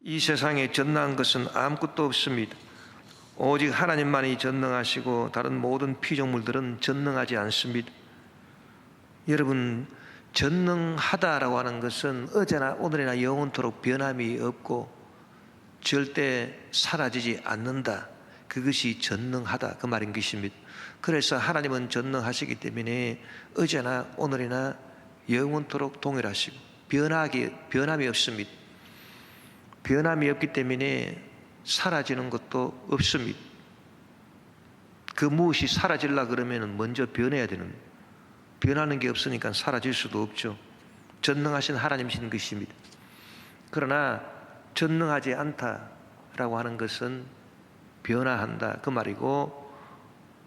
이 세상에 전능한 것은 아무것도 없습니다. 오직 하나님만이 전능하시고 다른 모든 피조물들은 전능하지 않습니다. 여러분, 전능하다라고 하는 것은 어제나 오늘이나 영원토록 변함이 없고 절대 사라지지 않는다. 그것이 전능하다, 그 말인 것입니다. 그래서 하나님은 전능하시기 때문에 어제나 오늘이나 영원토록 동일하시고 변함이 없습니다. 변함이 없기 때문에 사라지는 것도 없습니다. 그 무엇이 사라질라 그러면 먼저 변해야 되는 거예요. 변하는 게 없으니까 사라질 수도 없죠. 전능하신 하나님이신 것입니다. 그러나 전능하지 않다라고 하는 것은 변화한다, 그 말이고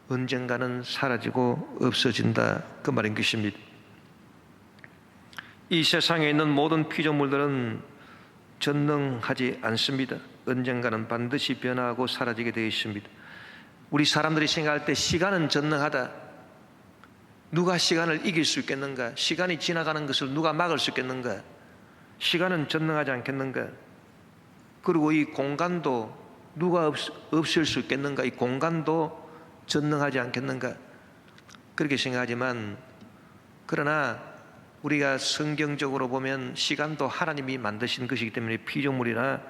언젠가는 사라지고 없어진다, 그 말인 것입니다. 이 세상에 있는 모든 피조물들은 전능하지 않습니다. 언젠가는 반드시 변화하고 사라지게 되어 있습니다. 우리 사람들이 생각할 때 시간은 전능하다. 누가 시간을 이길 수 있겠는가? 시간이 지나가는 것을 누가 막을 수 있겠는가? 시간은 전능하지 않겠는가? 그리고 이 공간도 누가 없앨 수 있겠는가? 이 공간도 전능하지 않겠는가? 그렇게 생각하지만, 그러나 우리가 성경적으로 보면 시간도 하나님이 만드신 것이기 때문에 피조물이나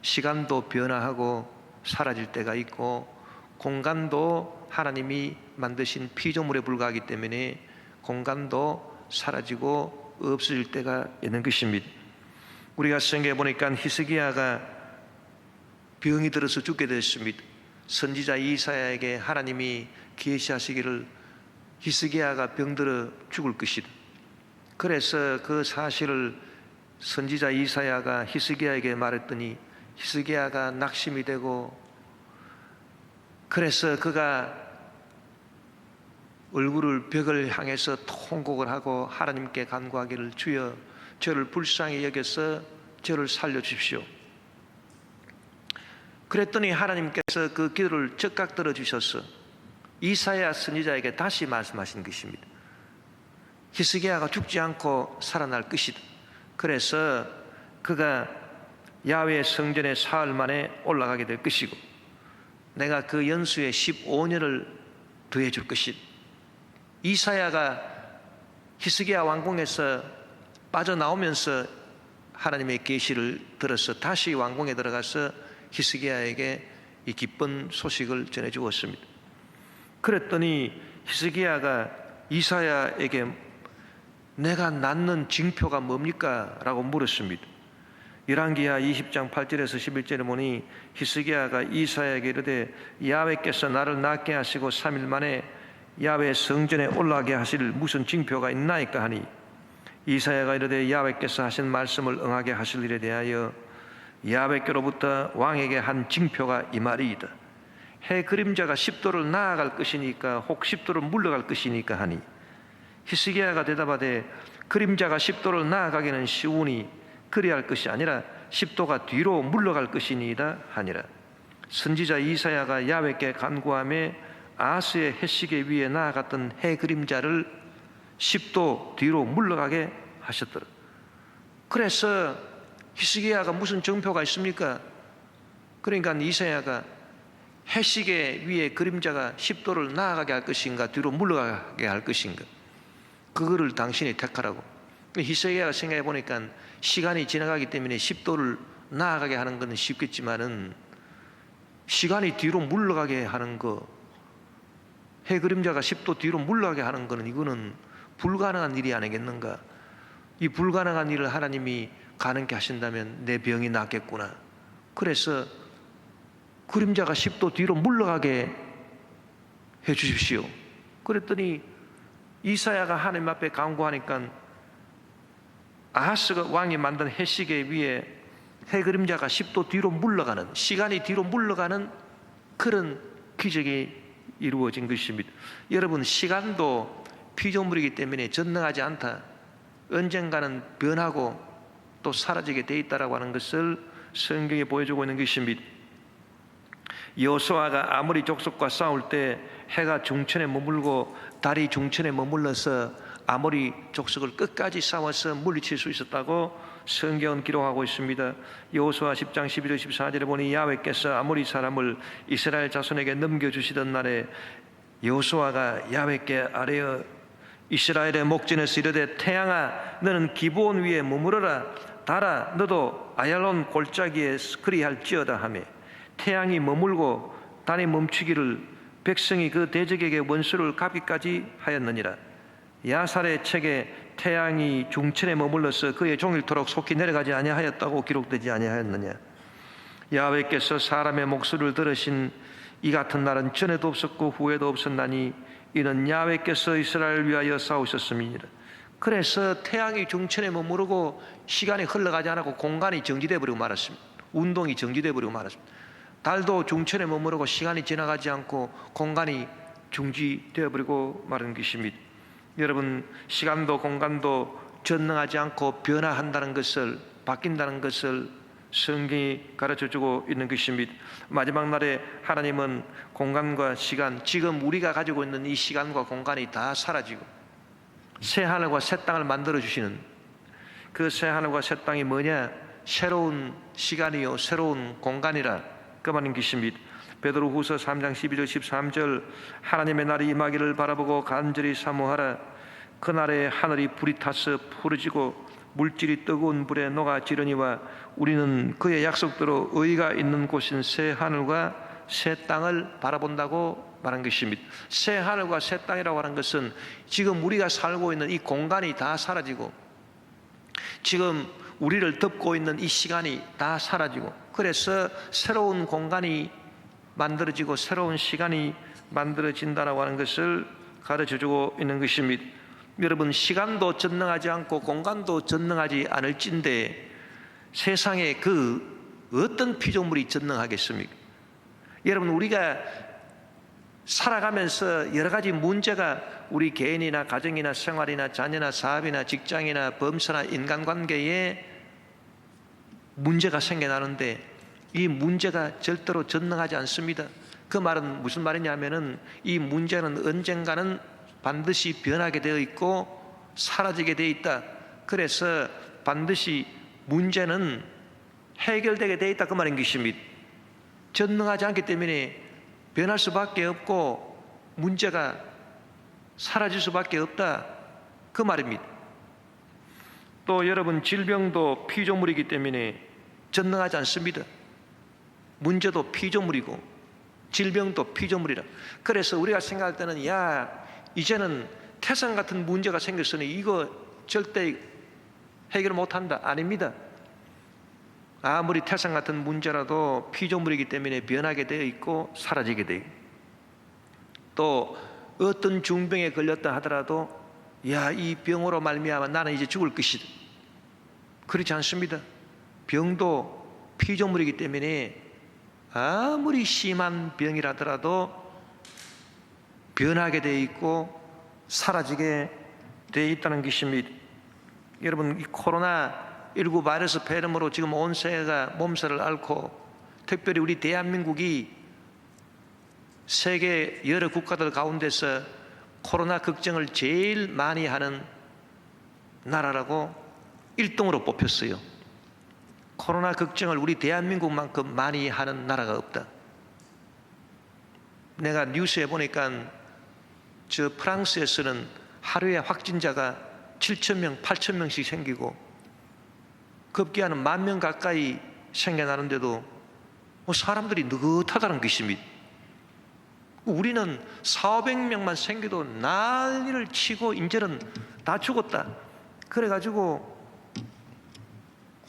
시간도 변화하고 사라질 때가 있고, 공간도 하나님이 만드신 피조물에 불과하기 때문에 공간도 사라지고 없어질 때가 있는 것입니다. 우리가 성경에 보니까 히스기야가 병이 들어서 죽게 되었습니다. 선지자 이사야에게 하나님이 계시하시기를 히스기야가 병들어 죽을 것이다. 그래서 그 사실을 선지자 이사야가 히스기야에게 말했더니 히스기야가 낙심이 되고, 그래서 그가 얼굴을 벽을 향해서 통곡을 하고 하나님께 간구하기를, 주여 저를 불쌍히 여겨서 저를 살려주십시오. 그랬더니 하나님께서 그 기도를 즉각 들어주셔서 이사야 선지자에게 다시 말씀하신 것입니다. 히스기야가 죽지 않고 살아날 것이다. 그래서 그가 야훼 성전에 사흘 만에 올라가게 될 것이고, 내가 그 연수에 15년을 더해 줄 것이다. 이사야가 히스기야 왕궁에서 빠져나오면서 하나님의 계시를 들어서 다시 왕궁에 들어가서 히스기야에게 이 기쁜 소식을 전해 주었습니다. 그랬더니 히스기야가 이사야에게 내가 낳는 징표가 뭡니까? 라고 물었습니다. 열왕기하 20장 8절에서 11절에 보니 히스기야가 이사야에게 이르되 야훼께서 나를 낳게 하시고 3일 만에 야훼 성전에 올라가게 하실 무슨 징표가 있나이까 하니, 이사야가 이르되 야훼께서 하신 말씀을 응하게 하실 일에 대하여 야훼께로부터 왕에게 한 징표가 이 말이이다. 해 그림자가 10도를 나아갈 것이니까 혹 10도를 물러갈 것이니까 하니, 히스기야가 대답하되 그림자가 10도를 나아가기는 쉬우니 그리할 것이 아니라 10도가 뒤로 물러갈 것이니이다 하니라. 선지자 이사야가 야훼께 간구하며 아스의 해시계 위에 나아갔던 해 그림자를 10도 뒤로 물러가게 하셨더라. 그래서 히스기야가 무슨 정표가 있습니까? 그러니까 이사야가 해시계 위에 그림자가 10도를 나아가게 할 것인가 뒤로 물러가게 할 것인가, 그거를 당신이 택하라고. 히스기야가 생각해 보니까 시간이 지나가기 때문에 10도를 나아가게 하는 것은 쉽겠지만은 시간이 뒤로 물러가게 하는 거, 해 그림자가 10도 뒤로 물러가게 하는 것은 이거는 불가능한 일이 아니겠는가. 이 불가능한 일을 하나님이 가능케 하신다면 내 병이 낫겠구나. 그래서 그림자가 10도 뒤로 물러가게 해 주십시오. 그랬더니 이사야가 하나님 앞에 간구하니까 아하스가 왕이 만든 해시계 위에 해 그림자가 10도 뒤로 물러가는, 시간이 뒤로 물러가는 그런 기적이 이루어진 것입니다. 여러분, 시간도 피조물이기 때문에 전능하지 않다. 언젠가는 변하고 또 사라지게 돼 있다라고 하는 것을 성경에 보여주고 있는 것입니다. 여호수아가 아모리 족속과 싸울 때 해가 중천에 머물고 달이 중천에 머물러서 아모리 족속을 끝까지 싸워서 물리칠 수 있었다고 성경은 기록하고 있습니다. 여호수아 10장 11절 14절에 보니 야훼께서 아모리 사람을 이스라엘 자손에게 넘겨주시던 날에 여호수아가 야훼께 아뢰어 이스라엘의 목전에서 이르되 태양아 너는 기브온 위에 머무르라 달아 너도 아얄론 골짜기에 그리할지어다 하며 태양이 머물고 달이 멈추기를 백성이 그 대적에게 원수를 갚기까지 하였느니라. 야살의 책에 태양이 중천에 머물러서 그의 종일토록 속히 내려가지 아니하였다고 기록되지 아니하였느냐. 야훼께서 사람의 목소리를 들으신 이 같은 날은 전에도 없었고 후에도 없었나니 이는 야훼께서 이스라엘을 위하여 싸우셨음이니라. 그래서 태양이 중천에 머무르고 시간이 흘러가지 않고 공간이 정지되어 버리고 말았습니다. 운동이 정지되어 버리고 말았습니다. 달도 중천에 머무르고 시간이 지나가지 않고 공간이 중지되어 버리고 말한 것입니다. 여러분, 시간도 공간도 전능하지 않고 변화한다는 것을, 바뀐다는 것을 성경이 가르쳐주고 있는 것입니다. 마지막 날에 하나님은 공간과 시간, 지금 우리가 가지고 있는 이 시간과 공간이 다 사라지고 새 하늘과 새 땅을 만들어주시는 그 새 하늘과 새 땅이 뭐냐? 새로운 시간이요 새로운 공간이라 그 말인 것입니다. 베드로후서 3장 12절 13절 하나님의 날이 임하기를 바라보고 간절히 사모하라. 그날에 하늘이 불이 타서 푸르지고 물질이 뜨거운 불에 녹아지르니와 우리는 그의 약속대로 의가 있는 곳인 새 하늘과 새 땅을 바라본다고 말한 것입니다. 새 하늘과 새 땅이라고 하는 것은 지금 우리가 살고 있는 이 공간이 다 사라지고 지금 우리를 덮고 있는 이 시간이 다 사라지고 그래서 새로운 공간이 만들어지고 새로운 시간이 만들어진다라고 하는 것을 가르쳐주고 있는 것입니다. 여러분, 시간도 전능하지 않고 공간도 전능하지 않을진데 세상에 그 어떤 피조물이 전능하겠습니까? 여러분, 우리가 살아가면서 여러 가지 문제가 우리 개인이나 가정이나 생활이나 자녀나 사업이나 직장이나 범사나 인간관계에 문제가 생겨나는데 이 문제가 절대로 전능하지 않습니다. 그 말은 무슨 말이냐면은 이 문제는 언젠가는 반드시 변하게 되어 있고 사라지게 되어 있다. 그래서 반드시 문제는 해결되게 되어 있다 그 말인 것입니다. 전능하지 않기 때문에 변할 수밖에 없고 문제가 사라질 수밖에 없다 그 말입니다. 또 여러분, 질병도 피조물이기 때문에 전능하지 않습니다. 문제도 피조물이고 질병도 피조물이라. 그래서 우리가 생각할 때는 야 이제는 태산 같은 문제가 생겼으니 이거 절대 해결 못한다. 아닙니다. 아무리 태산 같은 문제라도 피조물이기 때문에 변하게 되어 있고 사라지게 되어 있고 또 어떤 중병에 걸렸다 하더라도 야 이 병으로 말미암아 나는 이제 죽을 것이다. 그렇지 않습니다. 병도 피조물이기 때문에 아무리 심한 병이라더라도 변하게 되어 있고 사라지게 되어 있다는 것입니다. 여러분, 이 코로나19 바이러스 폐렴으로 지금 온 세계가 몸살을 앓고 특별히 우리 대한민국이 세계 여러 국가들 가운데서 코로나 걱정을 제일 많이 하는 나라라고 1등으로 뽑혔어요. 코로나 걱정을 우리 대한민국만큼 많이 하는 나라가 없다. 내가 뉴스에 보니까 저 프랑스에서는 하루에 확진자가 7,000명, 8,000명씩 생기고 급기야는 10,000명 가까이 생겨나는데도 사람들이 느긋하다는 것입니다. 우리는 400명만 생겨도 난리를 치고 이제는 다 죽었다. 그래가지고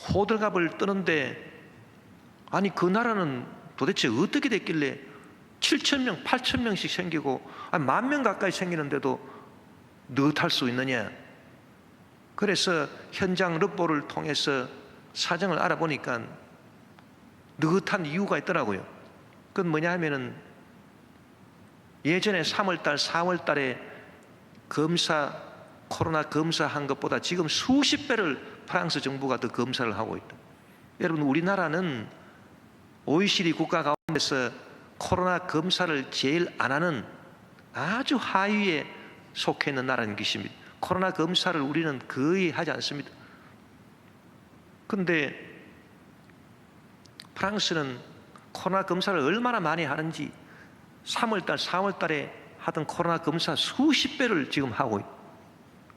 호들갑을 떠는데 아니 그 나라는 도대체 어떻게 됐길래 7,000명, 8,000명씩 생기고 10,000명 가까이 생기는데도 느긋할 수 있느냐. 그래서 현장 르포를 통해서 사정을 알아보니까 느긋한 이유가 있더라고요. 그건 뭐냐 하면은 예전에 3월달, 4월달에 코로나 검사한 것보다 지금 수십 배를 프랑스 정부가 더 검사를 하고 있다. 여러분, 우리나라는 OECD 국가 가운데서 코로나 검사를 제일 안 하는 아주 하위에 속해 있는 나라는 것입니다. 코로나 검사를 우리는 거의 하지 않습니다. 그런데 프랑스는 코로나 검사를 얼마나 많이 하는지 3월달, 4월달에 하던 코로나 검사 수십 배를 지금 하고 있어요.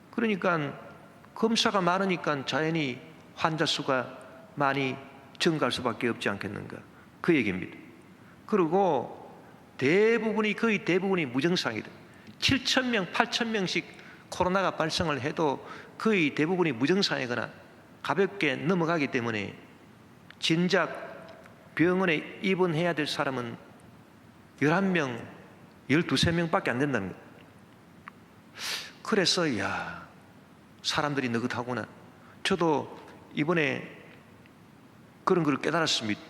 그러니까 검사가 많으니까 자연히 환자 수가 많이 증가할 수밖에 없지 않겠는가, 그 얘기입니다. 그리고 거의 대부분이 무증상이다. 7,000명, 8,000명씩 코로나가 발생을 해도 거의 대부분이 무증상이거나 가볍게 넘어가기 때문에 진작 병원에 입원해야 될 사람은 11명, 12~13명밖에 안 된다는 거예요. 그래서 사람들이 느긋하구나. 저도 이번에 그런 걸 깨달았습니다.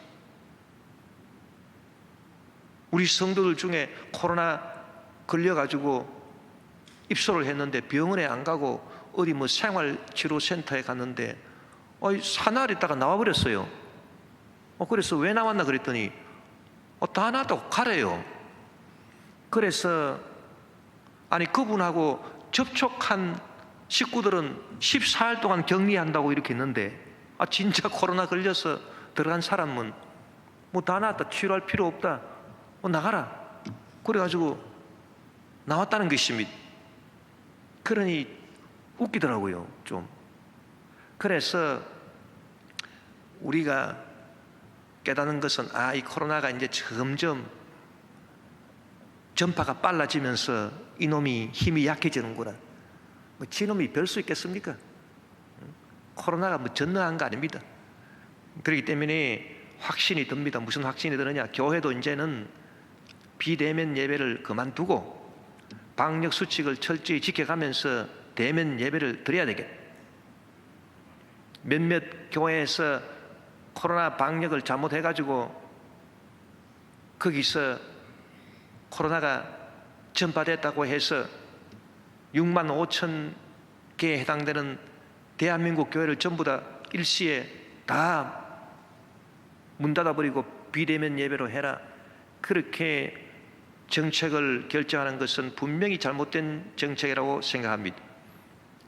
우리 성도들 중에 코로나 걸려가지고 입소를 했는데 병원에 안 가고 어디 생활치료센터에 갔는데 사나흘 있다가 나와버렸어요. 그래서 왜 나왔나 그랬더니 다 나왔다고 가래요. 그래서 그분하고 접촉한 식구들은 14일 동안 격리한다고 이렇게 했는데 진짜 코로나 걸려서 들어간 사람은 다 나왔다, 치료할 필요 없다, 나가라, 그래가지고 나왔다는 것입니다. 그러니 웃기더라고요, 좀. 그래서 우리가 깨닫는 것은 이 코로나가 이제 점점 전파가 빨라지면서 이놈이 힘이 약해지는구나. 지놈이 별 수 있겠습니까? 코로나가 전능한 거 아닙니다. 그렇기 때문에 확신이 듭니다. 무슨 확신이 드느냐? 교회도 이제는 비대면 예배를 그만두고 방역 수칙을 철저히 지켜가면서 대면 예배를 드려야 되겠다. 몇몇 교회에서 코로나 방역을 잘못해가지고 거기서 코로나가 전파됐다고 해서 65,000개에 해당되는 대한민국 교회를 전부 다 일시에 다 문 닫아버리고 비대면 예배로 해라, 그렇게 정책을 결정하는 것은 분명히 잘못된 정책이라고 생각합니다.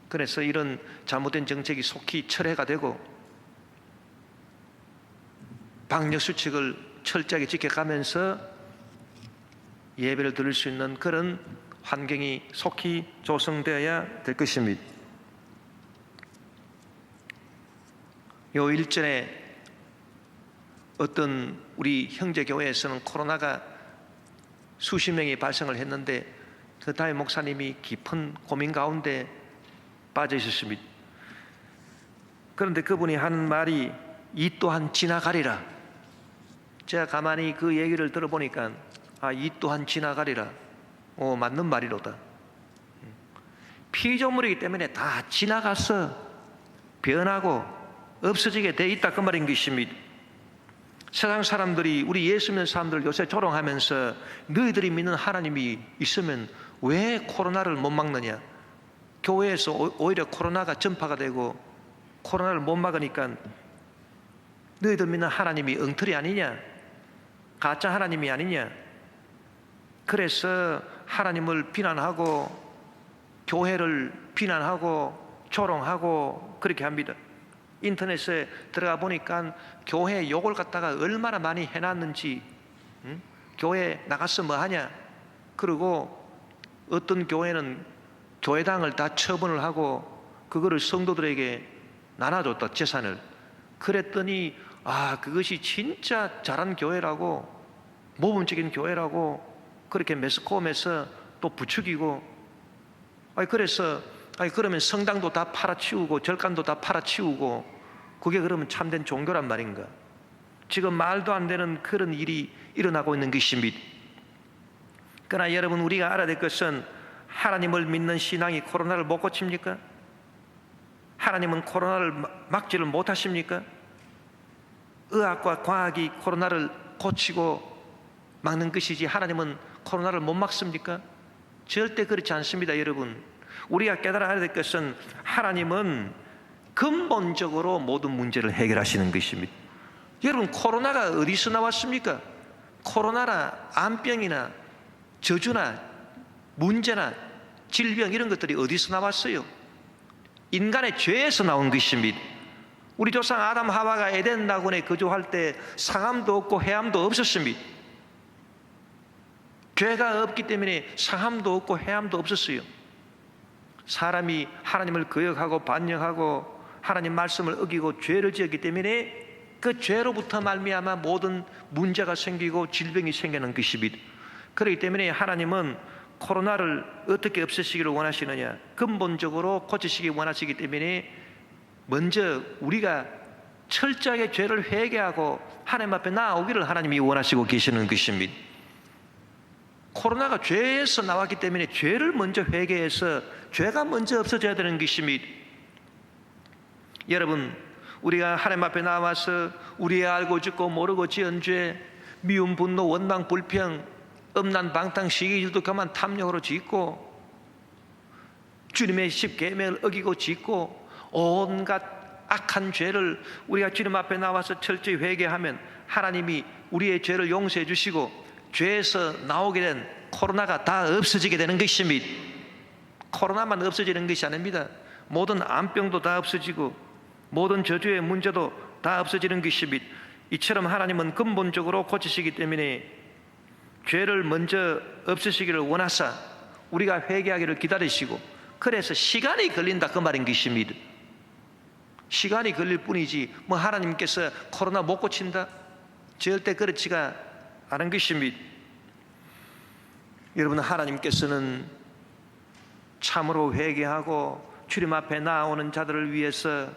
그래서 이런 잘못된 정책이 속히 철회가 되고 방역 수칙을 철저하게 지켜가면서 예배를 드릴 수 있는 그런 환경이 속히 조성되어야 될 것입니다. 요 일전에 어떤 우리 형제 교회에서는 코로나가 수십 명이 발생을 했는데 그 담임 목사님이 깊은 고민 가운데 빠져 있었습니다. 그런데 그분이 하는 말이 이 또한 지나가리라. 제가 가만히 그 얘기를 들어보니까 이 또한 지나가리라. 맞는 말이로다. 피조물이기 때문에 다 지나가서 변하고 없어지게 돼 있다, 그 말인 것입니다. 세상 사람들이, 우리 예수 믿는 사람들 요새 조롱하면서 너희들이 믿는 하나님이 있으면 왜 코로나를 못 막느냐, 교회에서 오히려 코로나가 전파가 되고 코로나를 못 막으니까 너희들 믿는 하나님이 엉터리 아니냐, 가짜 하나님이 아니냐, 그래서 하나님을 비난하고 교회를 비난하고 조롱하고 그렇게 합니다. 인터넷에 들어가 보니까 교회 욕을 갖다가 얼마나 많이 해놨는지, 교회 나가서 뭐 하냐, 그리고 어떤 교회는 교회당을 다 처분을 하고 그거를 성도들에게 나눠줬다, 재산을. 그랬더니 그것이 진짜 잘한 교회라고, 모범적인 교회라고 그렇게 매스컴에서 또 부추기고, 그래서 그러면 성당도 다 팔아치우고 절간도 다 팔아치우고 그게 그러면 참된 종교란 말인가? 지금 말도 안 되는 그런 일이 일어나고 있는 것입니다. 그러나 여러분, 우리가 알아야 될 것은 하나님을 믿는 신앙이 코로나를 못 고칩니까? 하나님은 코로나를 막지를 못하십니까? 의학과 과학이 코로나를 고치고 막는 것이지 하나님은 코로나를 못 막습니까? 절대 그렇지 않습니다, 여러분. 우리가 깨달아야 될 것은 하나님은 근본적으로 모든 문제를 해결하시는 것입니다. 여러분, 코로나가 어디서 나왔습니까? 코로나나 암병이나 저주나 문제나 질병 이런 것들이 어디서 나왔어요? 인간의 죄에서 나온 것입니다. 우리 조상 아담 하와가 에덴 낙원에 거주할 때 상함도 없고 해함도 없었습니다. 죄가 없기 때문에 상함도 없고 해함도 없었어요. 사람이 하나님을 거역하고 반역하고 하나님 말씀을 어기고 죄를 지었기 때문에 그 죄로부터 말미암아 모든 문제가 생기고 질병이 생기는 것입니다. 그렇기 때문에 하나님은 코로나를 어떻게 없애시기를 원하시느냐, 근본적으로 고치시기 원하시기 때문에 먼저 우리가 철저하게 죄를 회개하고 하나님 앞에 나아오기를 하나님이 원하시고 계시는 것입니다. 코로나가 죄에서 나왔기 때문에 죄를 먼저 회개해서 죄가 먼저 없어져야 되는 것입니다. 여러분, 우리가 하나님 앞에 나와서 우리의 알고 듣고 모르고 지은 죄, 미움, 분노, 원망, 불평, 음란, 방탕, 시기, 질투, 교만, 탐욕으로 짓고 주님의 십계명을 어기고 짓고 온갖 악한 죄를 우리가 주님 앞에 나와서 철저히 회개하면 하나님이 우리의 죄를 용서해 주시고 죄에서 나오게 된 코로나가 다 없어지게 되는 것입니다. 코로나만 없어지는 것이 아닙니다. 모든 암병도 다 없어지고 모든 저주의 문제도 다 없어지는 것입니다. 이처럼 하나님은 근본적으로 고치시기 때문에 죄를 먼저 없애시기를 원하사 우리가 회개하기를 기다리시고, 그래서 시간이 걸린다 그 말인 것입니다. 시간이 걸릴 뿐이지 뭐 하나님께서 코로나 못 고친다? 절대 그렇지가 않은 것입니다. 여러분, 하나님께서는 참으로 회개하고 주님 앞에 나아오는 자들을 위해서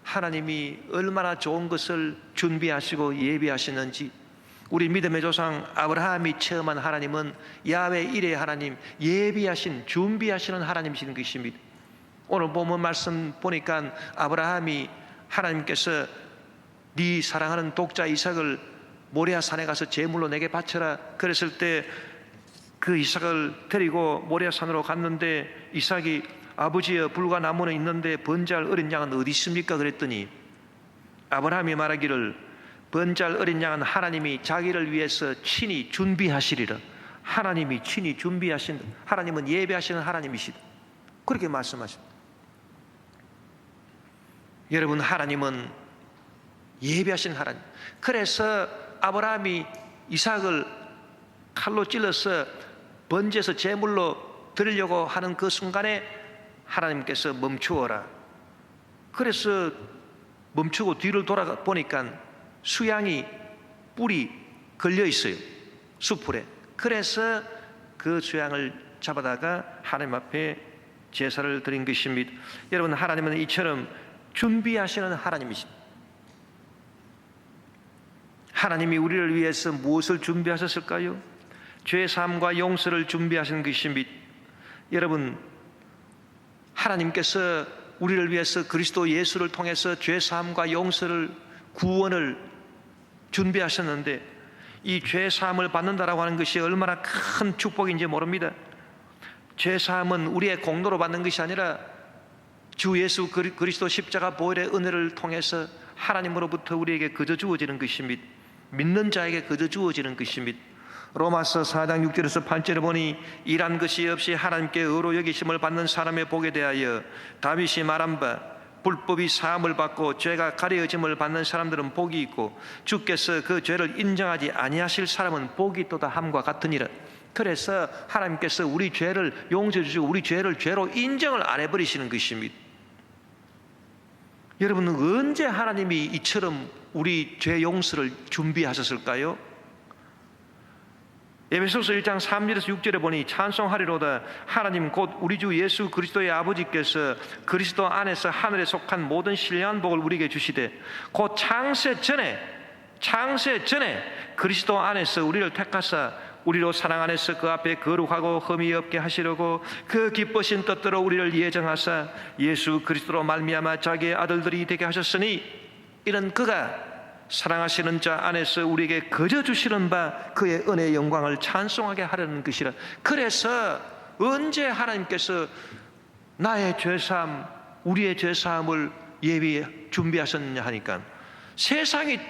하나님이 얼마나 좋은 것을 준비하시고 예비하시는지, 우리 믿음의 조상 아브라함이 체험한 하나님은 야훼 일의 하나님, 예비하신 준비하시는 하나님이신 것입니다. 오늘 본문 말씀 보니까 아브라함이 하나님께서 네 사랑하는 독자 이삭을 모리아 산에 가서 제물로 내게 바쳐라 그랬을 때 그 이삭을 데리고 모리아 산으로 갔는데 이삭이 아버지여, 불과 나무는 있는데 번제할 어린 양은 어디 있습니까? 그랬더니 아브라함이 말하기를 번제할 어린 양은 하나님이 자기를 위해서 친히 준비하시리라. 하나님이 친히 준비하신다. 하나님은 예배하시는 하나님이시다. 그렇게 말씀하십니다. 여러분, 하나님은 예배하신 하나님. 그래서 아브라함이 이삭을 칼로 찔러서 번제에서 제물로 드리려고 하는 그 순간에 하나님께서 멈추어라. 그래서 멈추고 뒤를 돌아보니까 수양이 뿔이 걸려 있어요, 수풀에. 그래서 그 수양을 잡아다가 하나님 앞에 제사를 드린 것입니다. 여러분, 하나님은 이처럼 준비하시는 하나님이십니다. 하나님이 우리를 위해서 무엇을 준비하셨을까요? 죄사함과 용서를 준비하신 것입니다. 여러분, 하나님께서 우리를 위해서 그리스도 예수를 통해서 죄사함과 용서를, 구원을 준비하셨는데 이 죄사함을 받는다라고 하는 것이 얼마나 큰 축복인지 모릅니다. 죄사함은 우리의 공로로 받는 것이 아니라 주 예수 그리스도 십자가 보혈의 은혜를 통해서 하나님으로부터 우리에게 거저 주어지는 것입니다. 믿는 자에게 거저 주어지는 것입니다. 로마서 4장 6절에서 8절에 보니 일한 것이 없이 하나님께 의로 여기심을 받는 사람의 복에 대하여 다윗이 말한 바, 불법이 사함을 받고 죄가 가려짐을 받는 사람들은 복이 있고 주께서 그 죄를 인정하지 아니하실 사람은 복이 있도다 함과 같으니라. 그래서 하나님께서 우리 죄를 용서해 주시고 우리 죄를 죄로 인정을 안 해버리시는 것입니다. 여러분은 언제 하나님이 이처럼 우리 죄 용서를 준비하셨을까요? 에베소서 1장 3절에서 6절에 보니 찬송하리로다. 하나님 곧 우리 주 예수 그리스도의 아버지께서 그리스도 안에서 하늘에 속한 모든 신령한 복을 우리에게 주시되 곧 창세 전에 그리스도 안에서 우리를 택하사 우리로 사랑 안에서 그 앞에 거룩하고 흠이 없게 하시려고 그 기쁘신 뜻대로 우리를 예정하사 예수 그리스도로 말미암아 자기의 아들들이 되게 하셨으니 이는 그가 사랑하시는 자 안에서 우리에게 거저 주시는 바 그의 은혜의 영광을 찬송하게 하려는 것이라. 그래서 언제 하나님께서 나의 죄사함, 우리의 죄사함을 준비하셨느냐 하니까 세상이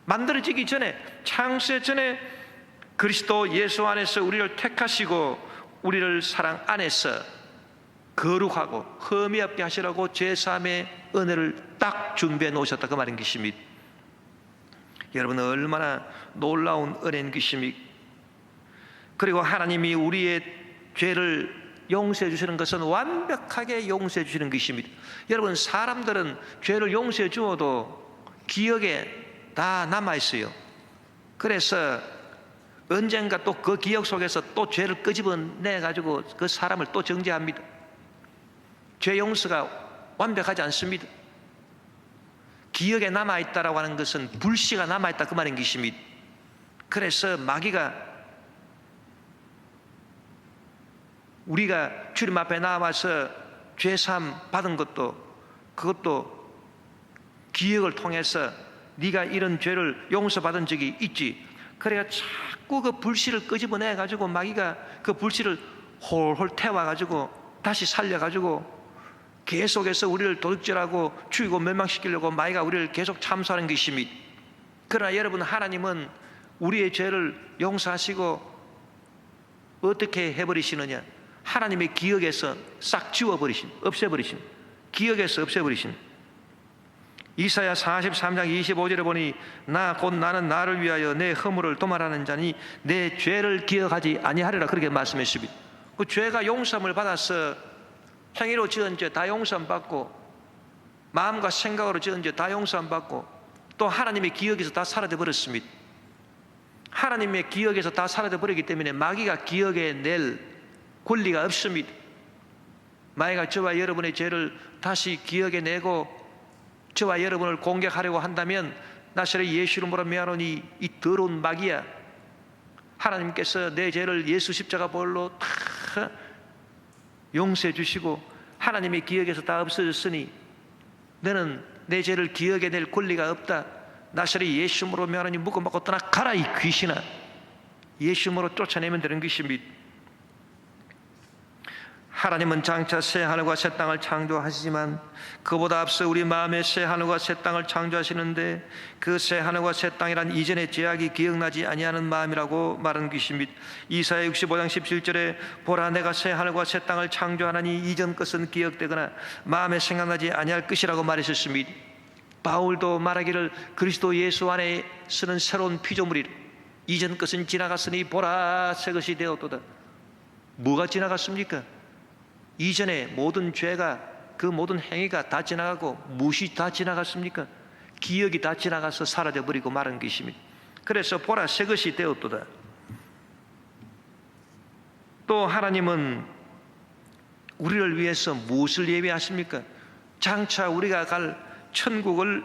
만들어지기 전에, 창세 전에 그리스도 예수 안에서 우리를 택하시고 우리를 사랑 안에서 거룩하고 흠이 없게 하시라고 죄사함의 은혜를 딱 준비해 놓으셨다, 그 말인 것입니다. 여러분, 얼마나 놀라운 은혜인 것입니까? 그리고 하나님이 우리의 죄를 용서해 주시는 것은 완벽하게 용서해 주시는 것입니다. 여러분, 사람들은 죄를 용서해 주어도 기억에 다 남아있어요. 그래서 언젠가 또 그 기억 속에서 또 죄를 끄집어내 가지고 그 사람을 또 정죄합니다. 죄 용서가 완벽하지 않습니다. 기억에 남아있다라고 하는 것은 불씨가 남아있다, 그 말인 것입니다. 그래서 마귀가 우리가 주님 앞에 나와서 죄사함 받은 그것도 기억을 통해서 네가 이런 죄를 용서받은 적이 있지. 그래야 자꾸 그 불씨를 끄집어내 가지고 마귀가 그 불씨를 홀홀 태워 가지고 다시 살려 가지고 계속해서 우리를 도둑질하고 죽이고 멸망시키려고 마귀가 우리를 계속 참수하는 것입니다. 그러나 여러분, 하나님은 우리의 죄를 용서하시고 어떻게 해버리시느냐? 하나님의 기억에서 싹 지워버리신, 없애버리신, 기억에서 없애버리신. 이사야 43장 25절에 보니 나 곧 나는 나를 위하여 내 허물을 도말하는 자니 내 죄를 기억하지 아니하리라, 그렇게 말씀했습니다. 그 죄가 용서함을 받아서 행위로 지은 죄 다 용서함 받고 마음과 생각으로 지은 죄 다 용서함 받고 또 하나님의 기억에서 다 사라져 버렸습니다. 하나님의 기억에서 다 사라져 버리기 때문에 마귀가 기억에 낼 권리가 없습니다. 마귀가 저와 여러분의 죄를 다시 기억에 내고 저와 여러분을 공격하려고 한다면 나사렛 예수 이름으로 명하노니 이 더러운 마귀야, 하나님께서 내 죄를 예수 십자가 보혈로 다 용서해 주시고 하나님의 기억에서 다 없어졌으니 너는 내 죄를 기억에 낼 권리가 없다. 나사렛 예수 이름으로 명하노니 묶어먹고 떠나가라 이 귀신아. 예수 이름으로 쫓아내면 되는 것입니다. 하나님은 장차 새 하늘과 새 땅을 창조하시지만 그보다 앞서 우리 마음에 새 하늘과 새 땅을 창조하시는데 그 새 하늘과 새 땅이란 이전의 죄악이 기억나지 아니하는 마음이라고 말한 것입니다. 이사야 65장 17절에 보라, 내가 새 하늘과 새 땅을 창조하나니 이전 것은 기억되거나 마음에 생각나지 아니할 것이라고 말했었습니다. 바울도 말하기를 그리스도 예수 안에 쓰는 새로운 피조물이라. 이전 것은 지나갔으니 보라, 새 것이 되었도다. 뭐가 지나갔습니까? 이전에 모든 죄가, 그 모든 행위가 다 지나가고 무엇이 다 지나갔습니까? 기억이 다 지나가서 사라져버리고 말한 것입니다. 그래서 보라, 새 것이 되었도다. 또 하나님은 우리를 위해서 무엇을 예비하십니까? 장차 우리가 갈 천국을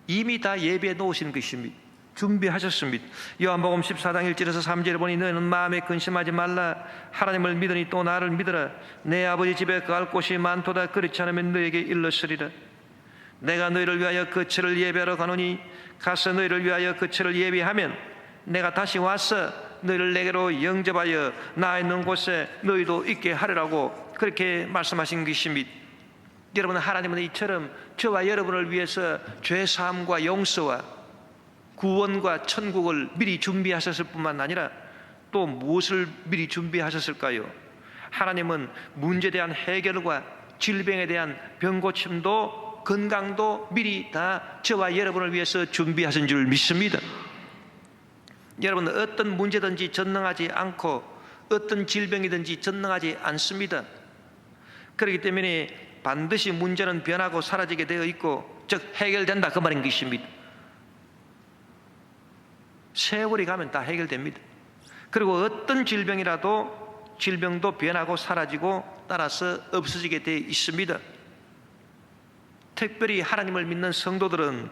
이미 다 예비해 놓으신 것입니다. 준비하셨습니다. 요한복음 14장 1절에서 3절에 보니 너는 마음에 근심하지 말라. 하나님을 믿으니 또 나를 믿으라. 내 아버지 집에 거할 곳이 많도다. 그렇지 않으면 너에게 일렀으리라. 내가 너희를 위하여 거처를 예비하러 가노니 가서 너희를 위하여 거처를 예비하면 내가 다시 와서 너희를 내게로 영접하여 나 있는 곳에 너희도 있게 하리라고 그렇게 말씀하신 것입니다. 여러분, 하나님은 이처럼 저와 여러분을 위해서 죄사함과 용서와 구원과 천국을 미리 준비하셨을 뿐만 아니라 또 무엇을 미리 준비하셨을까요? 하나님은 문제에 대한 해결과 질병에 대한 병고침도 건강도 미리 다 저와 여러분을 위해서 준비하신 줄 믿습니다. 여러분, 어떤 문제든지 전능하지 않고 어떤 질병이든지 전능하지 않습니다. 그렇기 때문에 반드시 문제는 변하고 사라지게 되어 있고 즉 해결된다, 그 말인 것입니다. 세월이 가면 다 해결됩니다. 그리고 어떤 질병이라도 질병도 변하고 사라지고 따라서 없어지게 되어 있습니다. 특별히 하나님을 믿는 성도들은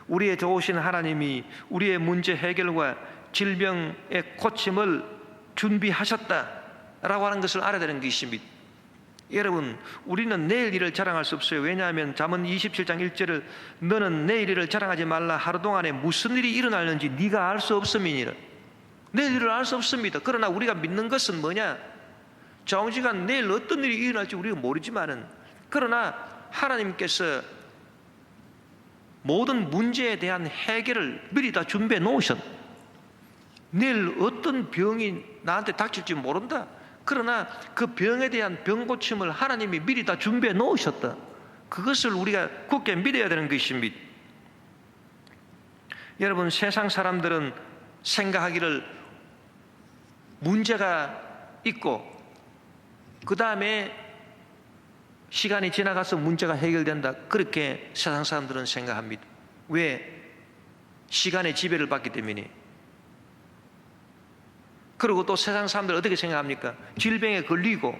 우리의 좋으신 하나님이 우리의 문제 해결과 질병의 고침을 준비하셨다라고 하는 것을 알아야 되는 것입니다. 여러분, 우리는 내일 일을 자랑할 수 없어요. 왜냐하면 잠언 27장 1절을 너는 내일 일을 자랑하지 말라. 하루 동안에 무슨 일이 일어날는지 네가 알 수 없음이니라. 내일 일을 알 수 없습니다. 그러나 우리가 믿는 것은 뭐냐? 정시간 내일 어떤 일이 일어날지 우리가 모르지만은 그러나 하나님께서 모든 문제에 대한 해결을 미리 다 준비해 놓으셨. 내일 어떤 병이 나한테 닥칠지 모른다. 그러나 그 병에 대한 병 고침을 하나님이 미리 다 준비해 놓으셨다. 그것을 우리가 굳게 믿어야 되는 것입니다. 여러분, 세상 사람들은 생각하기를 문제가 있고 그 다음에 시간이 지나가서 문제가 해결된다, 그렇게 세상 사람들은 생각합니다. 왜? 시간의 지배를 받기 때문에. 그리고 또 세상 사람들 어떻게 생각합니까? 질병에 걸리고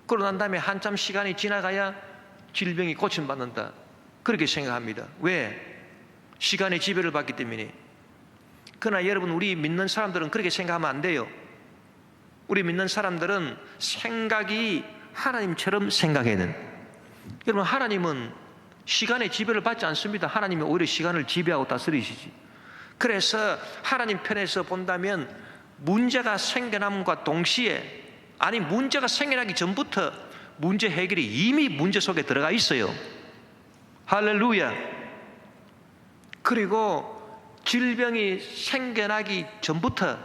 그러고 난 다음에 한참 시간이 지나가야 질병이 고침받는다, 그렇게 생각합니다. 왜? 시간의 지배를 받기 때문에. 그러나 여러분, 우리 믿는 사람들은 그렇게 생각하면 안 돼요. 우리 믿는 사람들은 생각이 하나님처럼 생각해야 돼요. 여러분, 하나님은 시간의 지배를 받지 않습니다. 하나님이 오히려 시간을 지배하고 다스리시지. 그래서 하나님 편에서 본다면 문제가 생겨남과 동시에, 아니 문제가 생겨나기 전부터 문제 해결이 이미 문제 속에 들어가 있어요. 할렐루야. 그리고 질병이 생겨나기 전부터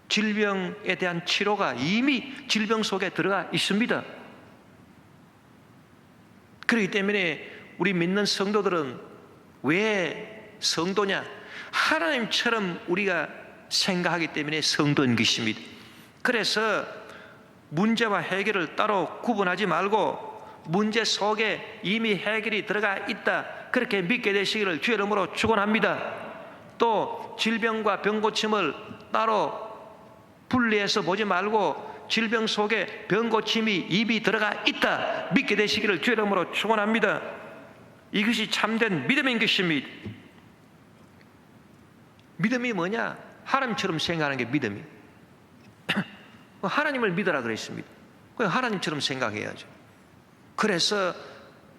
질병에 대한 치료가 이미 질병 속에 들어가 있습니다. 그렇기 때문에 우리 믿는 성도들은 왜 성도냐? 하나님처럼 우리가 생각하기 때문에 성도인 것입니다. 그래서 문제와 해결을 따로 구분하지 말고 문제 속에 이미 해결이 들어가 있다, 그렇게 믿게 되시기를 주의 이름으로 축원합니다. 또 질병과 병고침을 따로 분리해서 보지 말고 질병 속에 병고침이 이미 들어가 있다, 믿게 되시기를 주의 이름으로 축원합니다. 이것이 참된 믿음인 것입니다. 믿음이 뭐냐? 하나님처럼 생각하는 게 믿음이에요. 하나님을 믿어라 그랬습니다. 하나님처럼 생각해야죠. 그래서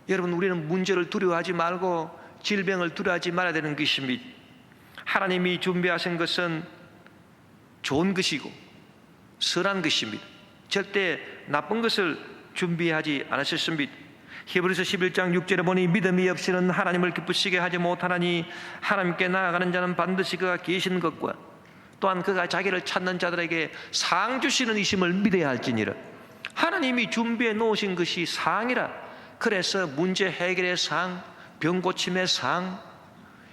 여러분, 우리는 문제를 두려워하지 말고 질병을 두려워하지 말아야 되는 것입니다. 하나님이 준비하신 것은 좋은 것이고 선한 것입니다. 절대 나쁜 것을 준비하지 않으셨습니다. 히브리서 11장 6절에 보니 믿음이 없이는 하나님을 기쁘시게 하지 못하나니 하나님께 나아가는 자는 반드시 그가 계신 것과 또한 그가 자기를 찾는 자들에게 상 주시는 이심을 믿어야 할지니라. 하나님이 준비해 놓으신 것이 상이라. 그래서 문제 해결의 상, 병 고침의 상,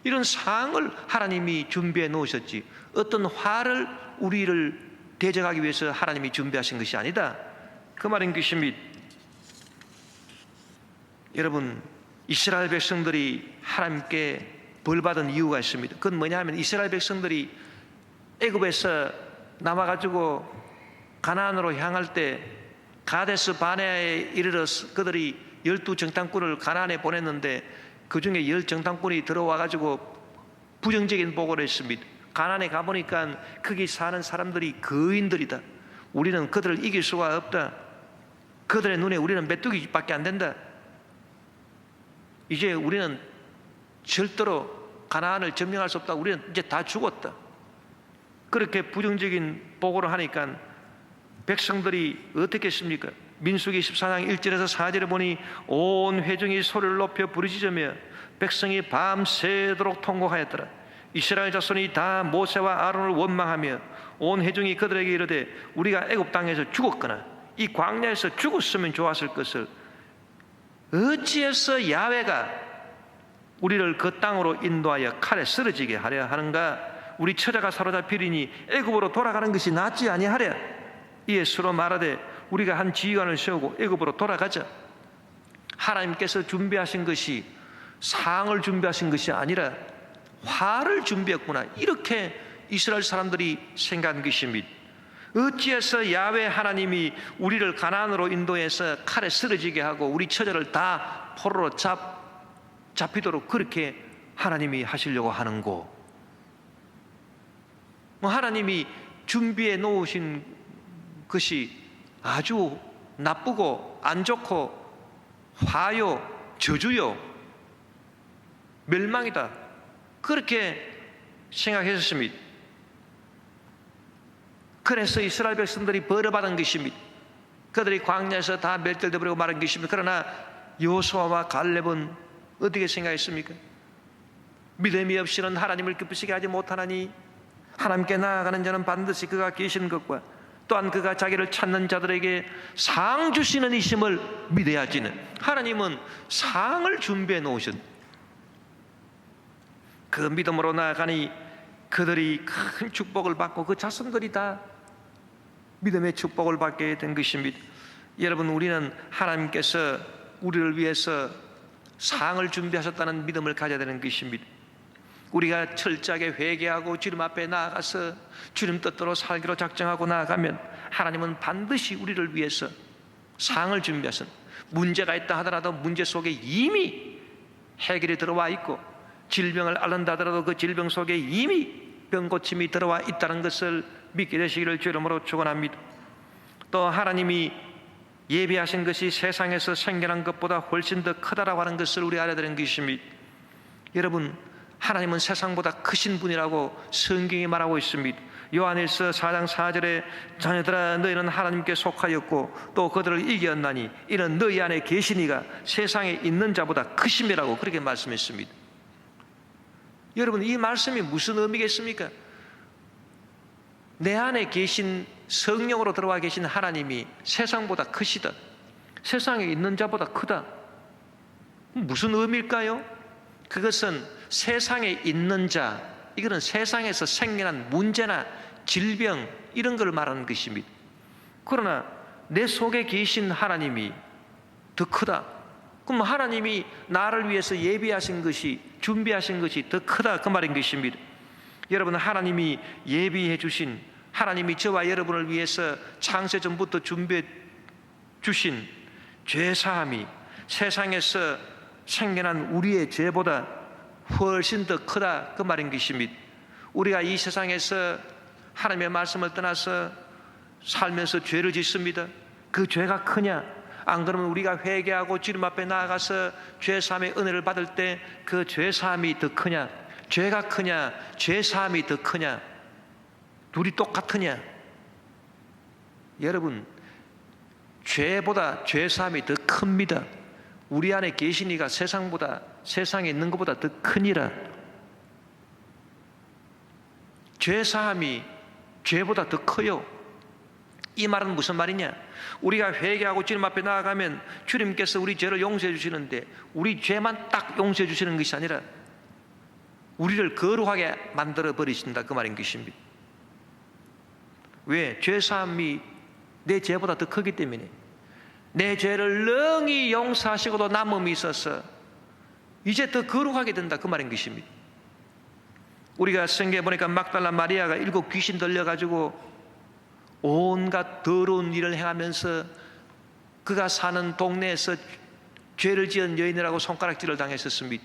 이런 상을 하나님이 준비해 놓으셨지, 어떤 화를 우리를 대적하기 위해서 하나님이 준비하신 것이 아니다, 그 말인 것입니다. 여러분, 이스라엘 백성들이 하나님께 벌받은 이유가 있습니다. 그건 뭐냐 하면, 이스라엘 백성들이 애굽에서 남아가지고 가나안으로 향할 때 가데스 바네아에 이르러서 그들이 12정탐꾼을 가나안에 보냈는데 그 중에 10정탐꾼이 들어와가지고 부정적인 보고를 했습니다. 가나안에 가보니까 거기 사는 사람들이 거인들이다. 우리는 그들을 이길 수가 없다. 그들의 눈에 우리는 메뚜기밖에 안 된다. 이제 우리는 절대로 가나안을 점령할 수 없다. 우리는 이제 다 죽었다. 그렇게 부정적인 보고를 하니까 백성들이 어떻게 했습니까? 민수기 14장 1절에서 4절에 보니 온 회중이 소리를 높여 부르짖으며 백성이 밤새도록 통곡하였더라. 이스라엘 자손이 다 모세와 아론을 원망하며 온 회중이 그들에게 이르되 우리가 애굽 땅에서 죽었거나 이 광야에서 죽었으면 좋았을 것을 어찌해서 야훼가 우리를 그 땅으로 인도하여 칼에 쓰러지게 하려 하는가? 우리 처자가 사로잡히리니 애굽으로 돌아가는 것이 낫지 아니하랴. 이에 서로 말하되 우리가 한 지휘관을 세우고 애굽으로 돌아가자. 하나님께서 준비하신 것이 상을 준비하신 것이 아니라 화를 준비했구나, 이렇게 이스라엘 사람들이 생각한 것입니다. 어찌해서 야훼 하나님이 우리를 가나안으로 인도해서 칼에 쓰러지게 하고 우리 처자를 다 포로로 잡히도록 그렇게 하나님이 하시려고 하는고? 하나님이 준비해 놓으신 것이 아주 나쁘고 안 좋고 화요, 저주요, 멸망이다, 그렇게 생각했습니다. 그래서 이스라엘 백성들이 벌어받은 것입니다. 그들이 광야에서 다 멸절돼 버리고 말한 것입니다. 그러나 여호수아와 갈렙은 어떻게 생각했습니까? 믿음이 없이는 하나님을 기쁘시게 하지 못하나니 하나님께 나아가는 자는 반드시 그가 계시는 것과 또한 그가 자기를 찾는 자들에게 상 주시는 이심을 믿어야지는. 하나님은 상을 준비해 놓으신, 그 믿음으로 나아가니 그들이 큰 축복을 받고 그 자손들이 다 믿음의 축복을 받게 된 것입니다. 여러분, 우리는 하나님께서 우리를 위해서 상을 준비하셨다는 믿음을 가져야 되는 것입니다. 우리가 철저하게 회개하고 주님 앞에 나아가서 주님 뜻대로 살기로 작정하고 나아가면 하나님은 반드시 우리를 위해서 상을 준비하신, 문제가 있다 하더라도 문제 속에 이미 해결이 들어와 있고, 질병을 앓는다 하더라도 그 질병 속에 이미 병고침이 들어와 있다는 것을 믿게 되시기를 주 이름으로 축원합니다. 또 하나님이 예비하신 것이 세상에서 생겨난 것보다 훨씬 더 크다라고 하는 것을 우리 알아야 되는 것입니다. 여러분, 하나님은 세상보다 크신 분이라고 성경이 말하고 있습니다. 요한일서 4장 4절에 자녀들아 너희는 하나님께 속하였고 또 그들을 이겼나니 이는 너희 안에 계시니가 세상에 있는 자보다 크심이라고 그렇게 말씀했습니다. 여러분, 이 말씀이 무슨 의미겠습니까? 내 안에 계신 성령으로 들어와 계신 하나님이 세상보다 크시다, 세상에 있는 자보다 크다, 무슨 의미일까요? 그것은 세상에 있는 자, 이거는 세상에서 생겨난 문제나 질병 이런 걸 말하는 것입니다. 그러나 내 속에 계신 하나님이 더 크다. 그럼 하나님이 나를 위해서 예비하신 것이, 준비하신 것이 더 크다, 그 말인 것입니다. 여러분, 하나님이 예비해 주신, 하나님이 저와 여러분을 위해서 창세 전부터 준비해 주신 죄사함이 세상에서 생겨난 우리의 죄보다 훨씬 더 크다, 그 말인 것입니다. 우리가 이 세상에서 하나님의 말씀을 떠나서 살면서 죄를 짓습니다. 그 죄가 크냐? 안 그러면 우리가 회개하고 주님 앞에 나아가서 죄사함의 은혜를 받을 때 그 죄사함이 더 크냐? 죄가 크냐? 죄사함이 더 크냐? 둘이 똑같으냐? 여러분, 죄보다 죄사함이 더 큽니다. 우리 안에 계시니가 세상보다, 세상에 있는 것보다 더 크니라. 죄사함이 죄보다 더 커요. 이 말은 무슨 말이냐? 우리가 회개하고 주님 앞에 나아가면 주님께서 우리 죄를 용서해 주시는데 우리 죄만 딱 용서해 주시는 것이 아니라 우리를 거룩하게 만들어 버리신다, 그 말인 것입니다. 왜? 죄사함이 내 죄보다 더 크기 때문에. 내 죄를 능히 용서하시고도 남음이 있어서 이제 더 거룩하게 된다, 그 말인 것입니다. 우리가 성경에 보니까 막달라 마리아가 7 귀신 들려가지고 온갖 더러운 일을 행하면서 그가 사는 동네에서 죄를 지은 여인이라고 손가락질을 당했었습니다.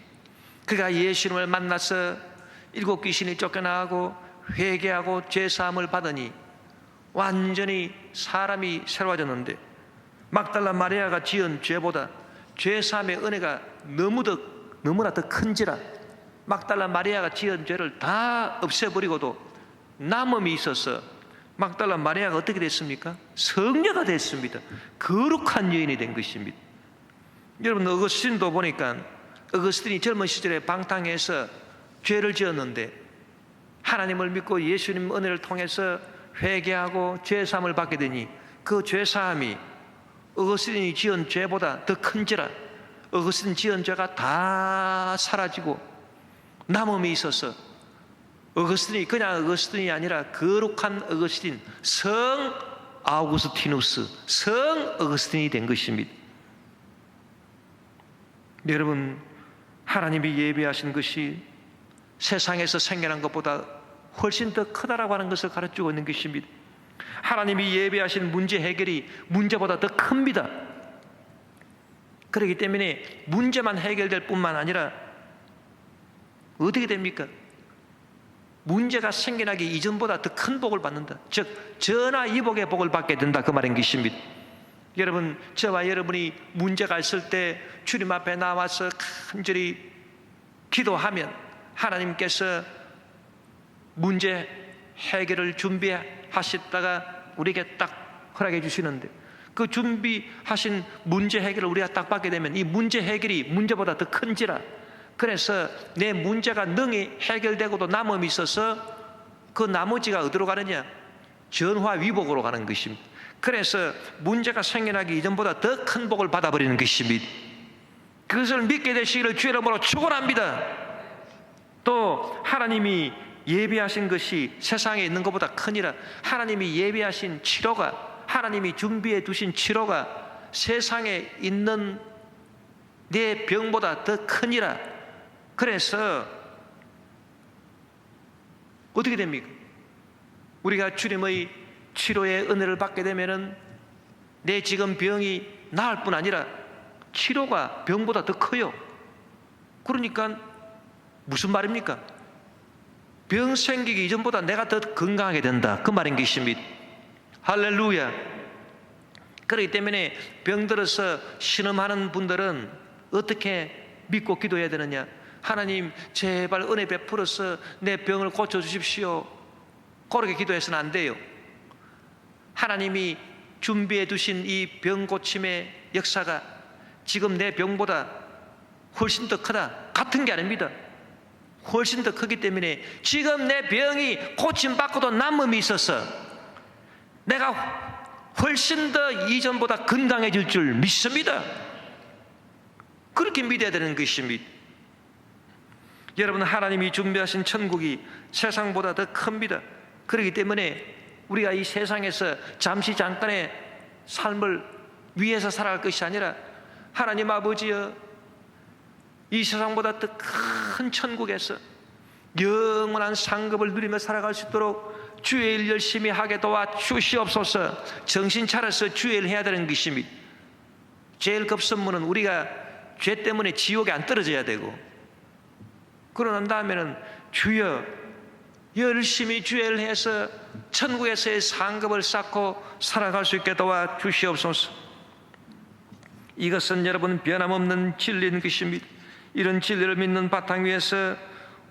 그가 예수님을 만나서 7 귀신이 쫓겨나가고 회개하고 죄사함을 받으니 완전히 사람이 새로워졌는데, 막달라 마리아가 지은 죄보다 죄사함의 은혜가 너무나 더 큰지라 막달라 마리아가 지은 죄를 다 없애버리고도 남음이 있어서 막달라 마리아가 어떻게 됐습니까? 성녀가 됐습니다. 거룩한 여인이 된 것입니다. 여러분, 어거스틴도 보니까 어거스틴이 젊은 시절에 방탕해서 죄를 지었는데 하나님을 믿고 예수님 은혜를 통해서 회개하고 죄사함을 받게 되니 그 죄사함이 어거스틴이 지은 죄보다 더 큰지라 어거스틴 지은 죄가 다 사라지고 남음이 있어서 어거스틴이 그냥 어거스틴이 아니라 거룩한 어거스틴, 성 아우구스티누스, 성 어거스틴이 된 것입니다. 여러분, 하나님이 예비하신 것이 세상에서 생겨난 것보다 훨씬 더 크다라고 하는 것을 가르치고 있는 것입니다. 하나님이 예비하신 문제 해결이 문제보다 더 큽니다. 그렇기 때문에 문제만 해결될 뿐만 아니라 어떻게 됩니까? 문제가 생겨나기 이전보다 더 큰 복을 받는다. 즉 전화위복의 복을 받게 된다, 그 말인 것입니다. 여러분, 저와 여러분이 문제가 있을 때 주님 앞에 나와서 간절히 기도하면 하나님께서 문제 해결을 준비하셨다가 우리에게 딱 허락해 주시는데, 그 준비하신 문제 해결을 우리가 딱 받게 되면 이 문제 해결이 문제보다 더 큰지라, 그래서 내 문제가 능히 해결되고도 남음이 있어서 그 나머지가 어디로 가느냐? 전화위복으로 가는 것입니다. 그래서 문제가 생겨나기 이전보다 더 큰 복을 받아버리는 것입니다. 그것을 믿게 되시기를 주의 이름으로 축원합니다. 또 하나님이 예비하신 것이 세상에 있는 것보다 크니라. 하나님이 예비하신 치료가, 하나님이 준비해 두신 치료가 세상에 있는 내 병보다 더 크니라. 그래서 어떻게 됩니까? 우리가 주님의 치료의 은혜를 받게 되면은 내 지금 병이 나을 뿐 아니라 치료가 병보다 더 커요. 그러니까 무슨 말입니까? 병 생기기 이전보다 내가 더 건강하게 된다, 그 말인 것입니다. 할렐루야. 그렇기 때문에 병들어서 신음하는 분들은 어떻게 믿고 기도해야 되느냐? 하나님 제발 은혜 베풀어서 내 병을 고쳐주십시오. 그렇게 기도해서는 안 돼요. 하나님이 준비해 두신 이 병 고침의 역사가 지금 내 병보다 훨씬 더 크다, 같은 게 아닙니다. 훨씬 더 크기 때문에 지금 내 병이 고침받고도 남음이 있어서 내가 훨씬 더 이전보다 건강해질 줄 믿습니다. 그렇게 믿어야 되는 것입니다. 여러분, 하나님이 준비하신 천국이 세상보다 더 큽니다. 그렇기 때문에 우리가 이 세상에서 잠시 잠깐의 삶을 위해서 살아갈 것이 아니라 하나님 아버지여, 이 세상보다 더 큰 천국에서 영원한 상급을 누리며 살아갈 수 있도록 주의 일 열심히 하게 도와 주시옵소서. 정신 차려서 주의 일 해야 되는 것입니다. 제일 급선무는 우리가 죄 때문에 지옥에 안 떨어져야 되고, 그러난 다음에는 주여 열심히 주의 일 해서 천국에서의 상급을 쌓고 살아갈 수 있게 도와 주시옵소서. 이것은 여러분 변함없는 진리인 것입니다. 이런 진리를 믿는 바탕 위에서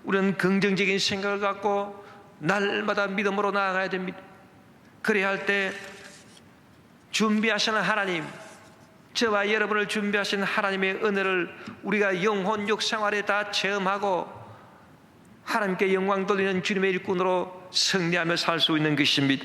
우리는 긍정적인 생각을 갖고 날마다 믿음으로 나아가야 됩니다. 그래야 할 때 준비하시는 하나님, 저와 여러분을 준비하신 하나님의 은혜를 우리가 영혼 육생활에 다 체험하고 하나님께 영광 돌리는 주님의 일꾼으로 승리하며 살 수 있는 것입니다.